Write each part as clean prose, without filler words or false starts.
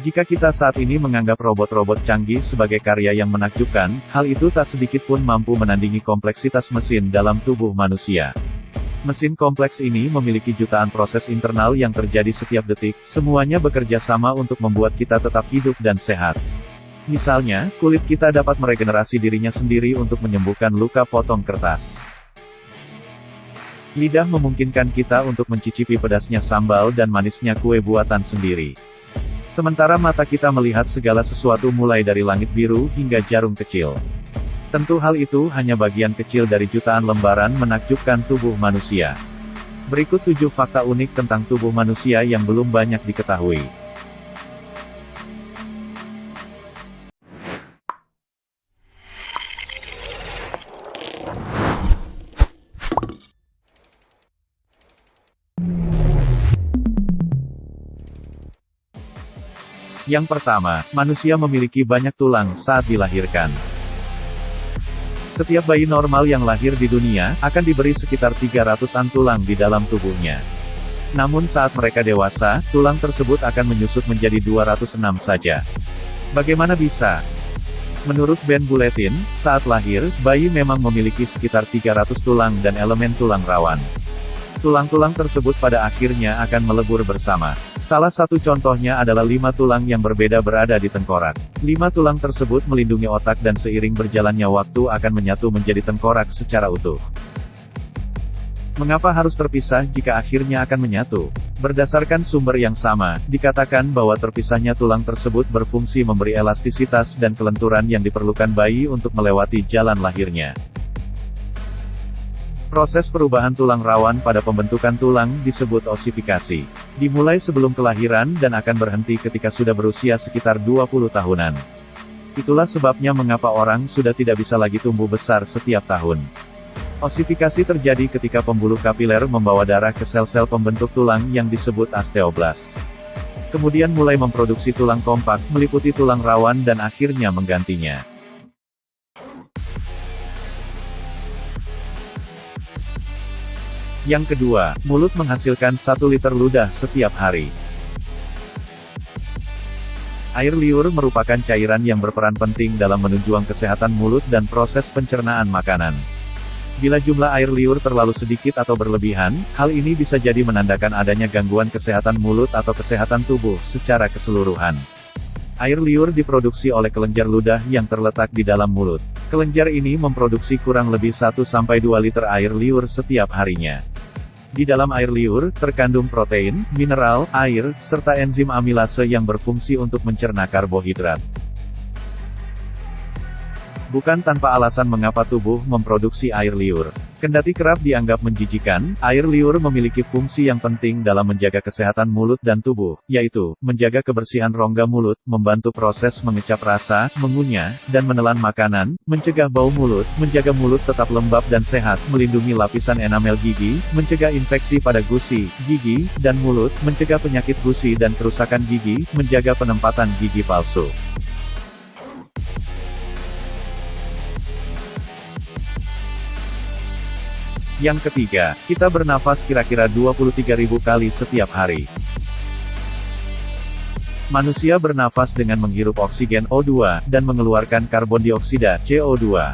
Jika kita saat ini menganggap robot-robot canggih sebagai karya yang menakjubkan, hal itu tak sedikit pun mampu menandingi kompleksitas mesin dalam tubuh manusia. Mesin kompleks ini memiliki jutaan proses internal yang terjadi setiap detik, semuanya bekerja sama untuk membuat kita tetap hidup dan sehat. Misalnya, kulit kita dapat meregenerasi dirinya sendiri untuk menyembuhkan luka potong kertas. Lidah memungkinkan kita untuk mencicipi pedasnya sambal dan manisnya kue buatan sendiri. Sementara mata kita melihat segala sesuatu mulai dari langit biru hingga jarum kecil. Tentu hal itu hanya bagian kecil dari jutaan lembaran menakjubkan tubuh manusia. Berikut 7 fakta unik tentang tubuh manusia yang belum banyak diketahui. Yang pertama, manusia memiliki banyak tulang saat dilahirkan. Setiap bayi normal yang lahir di dunia, akan diberi sekitar 300-an tulang di dalam tubuhnya. Namun saat mereka dewasa, tulang tersebut akan menyusut menjadi 206 saja. Bagaimana bisa? Menurut Ben Bulletin, saat lahir, bayi memang memiliki sekitar 300 tulang dan elemen tulang rawan. Tulang-tulang tersebut pada akhirnya akan melebur bersama. Salah satu contohnya adalah 5 tulang yang berbeda berada di tengkorak. 5 tulang tersebut melindungi otak dan seiring berjalannya waktu akan menyatu menjadi tengkorak secara utuh. Mengapa harus terpisah jika akhirnya akan menyatu? Berdasarkan sumber yang sama, dikatakan bahwa terpisahnya tulang tersebut berfungsi memberi elastisitas dan kelenturan yang diperlukan bayi untuk melewati jalan lahirnya. Proses perubahan tulang rawan pada pembentukan tulang disebut osifikasi. Dimulai sebelum kelahiran dan akan berhenti ketika sudah berusia sekitar 20 tahunan. Itulah sebabnya mengapa orang sudah tidak bisa lagi tumbuh besar setiap tahun. Osifikasi terjadi ketika pembuluh kapiler membawa darah ke sel-sel pembentuk tulang yang disebut osteoblas. Kemudian mulai memproduksi tulang kompak, meliputi tulang rawan dan akhirnya menggantinya. Yang kedua, mulut menghasilkan 1 liter ludah setiap hari. Air liur merupakan cairan yang berperan penting dalam menunjang kesehatan mulut dan proses pencernaan makanan. Bila jumlah air liur terlalu sedikit atau berlebihan, hal ini bisa jadi menandakan adanya gangguan kesehatan mulut atau kesehatan tubuh secara keseluruhan. Air liur diproduksi oleh kelenjar ludah yang terletak di dalam mulut. Kelenjar ini memproduksi kurang lebih 1-2 liter air liur setiap harinya. Di dalam air liur, terkandung protein, mineral, air, serta enzim amilase yang berfungsi untuk mencerna karbohidrat. Bukan tanpa alasan mengapa tubuh memproduksi air liur. Kendati kerap dianggap menjijikan, air liur memiliki fungsi yang penting dalam menjaga kesehatan mulut dan tubuh, yaitu, menjaga kebersihan rongga mulut, membantu proses mengecap rasa, mengunyah, dan menelan makanan, mencegah bau mulut, menjaga mulut tetap lembab dan sehat, melindungi lapisan enamel gigi, mencegah infeksi pada gusi, gigi, dan mulut, mencegah penyakit gusi dan kerusakan gigi, menjaga penempatan gigi palsu. Yang ketiga, kita bernafas kira-kira 23.000 kali setiap hari. Manusia bernafas dengan menghirup oksigen O2, dan mengeluarkan karbon dioksida, CO2.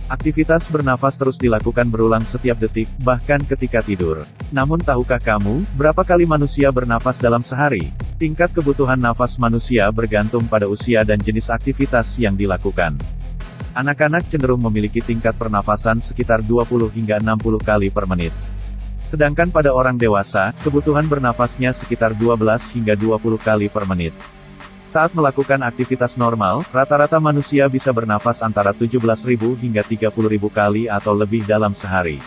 Aktivitas bernafas terus dilakukan berulang setiap detik, bahkan ketika tidur. Namun tahukah kamu, berapa kali manusia bernafas dalam sehari? Tingkat kebutuhan nafas manusia bergantung pada usia dan jenis aktivitas yang dilakukan. Anak-anak cenderung memiliki tingkat pernafasan sekitar 20 hingga 60 kali per menit. Sedangkan pada orang dewasa, kebutuhan bernafasnya sekitar 12 hingga 20 kali per menit. Saat melakukan aktivitas normal, rata-rata manusia bisa bernafas antara 17.000 hingga 30.000 kali atau lebih dalam sehari.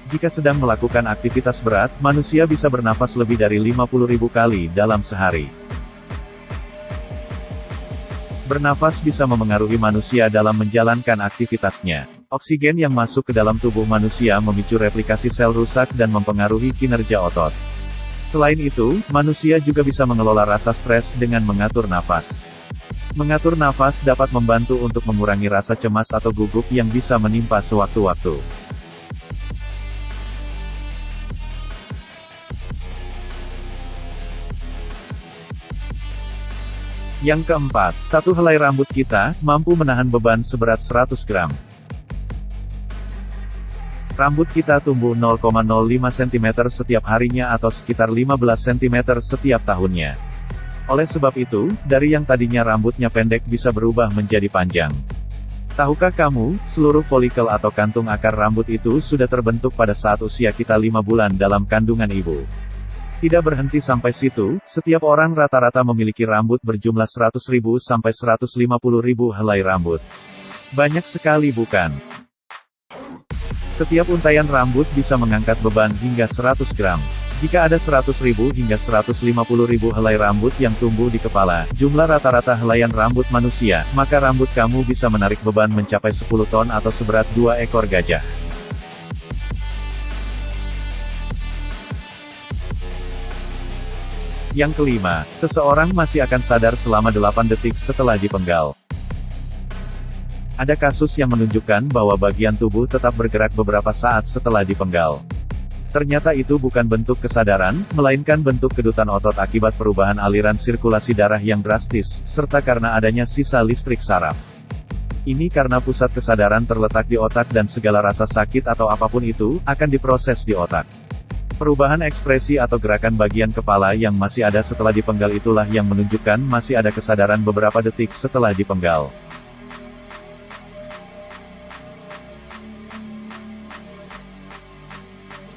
Jika sedang melakukan aktivitas berat, manusia bisa bernafas lebih dari 50.000 kali dalam sehari. Bernafas bisa memengaruhi manusia dalam menjalankan aktivitasnya. Oksigen yang masuk ke dalam tubuh manusia memicu replikasi sel rusak dan mempengaruhi kinerja otot. Selain itu, manusia juga bisa mengelola rasa stres dengan mengatur nafas. Mengatur nafas dapat membantu untuk mengurangi rasa cemas atau gugup yang bisa menimpa sewaktu-waktu. Yang keempat, satu helai rambut kita mampu menahan beban seberat 100 gram. Rambut kita tumbuh 0,05 cm setiap harinya atau sekitar 15 cm setiap tahunnya. Oleh sebab itu, dari yang tadinya rambutnya pendek bisa berubah menjadi panjang. Tahukah kamu, seluruh folikel atau kantung akar rambut itu sudah terbentuk pada saat usia kita 5 bulan dalam kandungan ibu. Tidak berhenti sampai situ, setiap orang rata-rata memiliki rambut berjumlah 100.000 sampai 150.000 helai rambut. Banyak sekali bukan? Setiap untaian rambut bisa mengangkat beban hingga 100 gram. Jika ada 100.000 hingga 150.000 helai rambut yang tumbuh di kepala, jumlah rata-rata helaian rambut manusia, maka rambut kamu bisa menarik beban mencapai 10 ton atau seberat 2 ekor gajah. Yang kelima, seseorang masih akan sadar selama 8 detik setelah dipenggal. Ada kasus yang menunjukkan bahwa bagian tubuh tetap bergerak beberapa saat setelah dipenggal. Ternyata itu bukan bentuk kesadaran, melainkan bentuk kedutan otot akibat perubahan aliran sirkulasi darah yang drastis, serta karena adanya sisa listrik saraf. Ini karena pusat kesadaran terletak di otak dan segala rasa sakit atau apapun itu, akan diproses di otak. Perubahan ekspresi atau gerakan bagian kepala yang masih ada setelah dipenggal itulah yang menunjukkan masih ada kesadaran beberapa detik setelah dipenggal.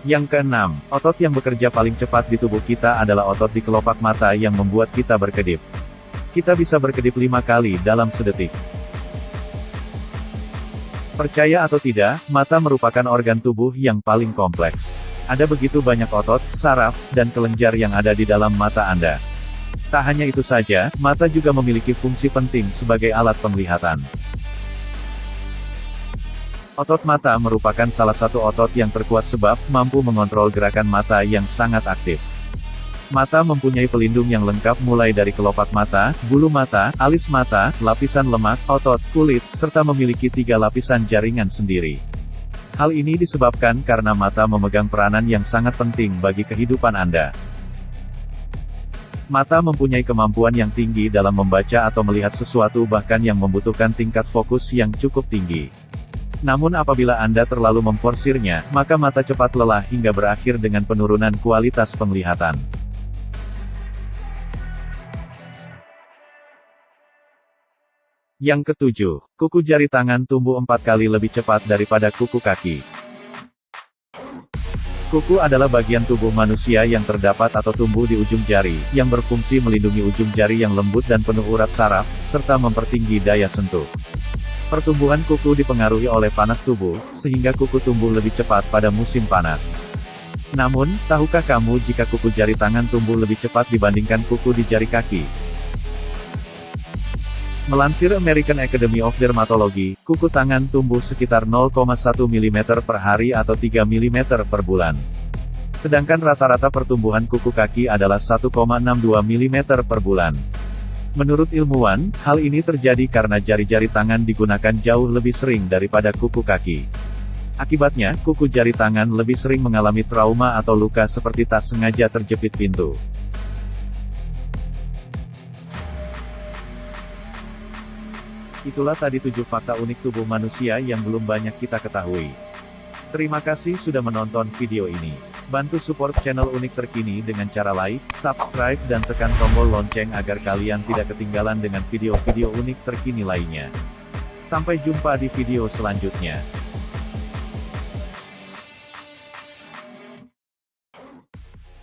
Yang keenam, otot yang bekerja paling cepat di tubuh kita adalah otot di kelopak mata yang membuat kita berkedip. Kita bisa berkedip 5 kali dalam sedetik. Percaya atau tidak, mata merupakan organ tubuh yang paling kompleks. Ada begitu banyak otot, saraf, dan kelenjar yang ada di dalam mata Anda. Tak hanya itu saja, mata juga memiliki fungsi penting sebagai alat penglihatan. Otot mata merupakan salah satu otot yang terkuat sebab mampu mengontrol gerakan mata yang sangat aktif. Mata mempunyai pelindung yang lengkap mulai dari kelopak mata, bulu mata, alis mata, lapisan lemak, otot, kulit, serta memiliki 3 lapisan jaringan sendiri. Hal ini disebabkan karena mata memegang peranan yang sangat penting bagi kehidupan Anda. Mata mempunyai kemampuan yang tinggi dalam membaca atau melihat sesuatu bahkan yang membutuhkan tingkat fokus yang cukup tinggi. Namun apabila Anda terlalu memforsirnya, maka mata cepat lelah hingga berakhir dengan penurunan kualitas penglihatan. Yang ketujuh, kuku jari tangan tumbuh 4 kali lebih cepat daripada kuku kaki. Kuku adalah bagian tubuh manusia yang terdapat atau tumbuh di ujung jari, yang berfungsi melindungi ujung jari yang lembut dan penuh urat saraf, serta mempertinggi daya sentuh. Pertumbuhan kuku dipengaruhi oleh panas tubuh, sehingga kuku tumbuh lebih cepat pada musim panas. Namun, tahukah kamu jika kuku jari tangan tumbuh lebih cepat dibandingkan kuku di jari kaki? Melansir American Academy of Dermatology, kuku tangan tumbuh sekitar 0,1 mm per hari atau 3 mm per bulan. Sedangkan rata-rata pertumbuhan kuku kaki adalah 1,62 mm per bulan. Menurut ilmuwan, hal ini terjadi karena jari-jari tangan digunakan jauh lebih sering daripada kuku kaki. Akibatnya, kuku jari tangan lebih sering mengalami trauma atau luka seperti tak sengaja terjepit pintu. Itulah tadi 7 fakta unik tubuh manusia yang belum banyak kita ketahui. Terima kasih sudah menonton video ini. Bantu support channel unik terkini dengan cara like, subscribe dan tekan tombol lonceng agar kalian tidak ketinggalan dengan video-video unik terkini lainnya. Sampai jumpa di video selanjutnya.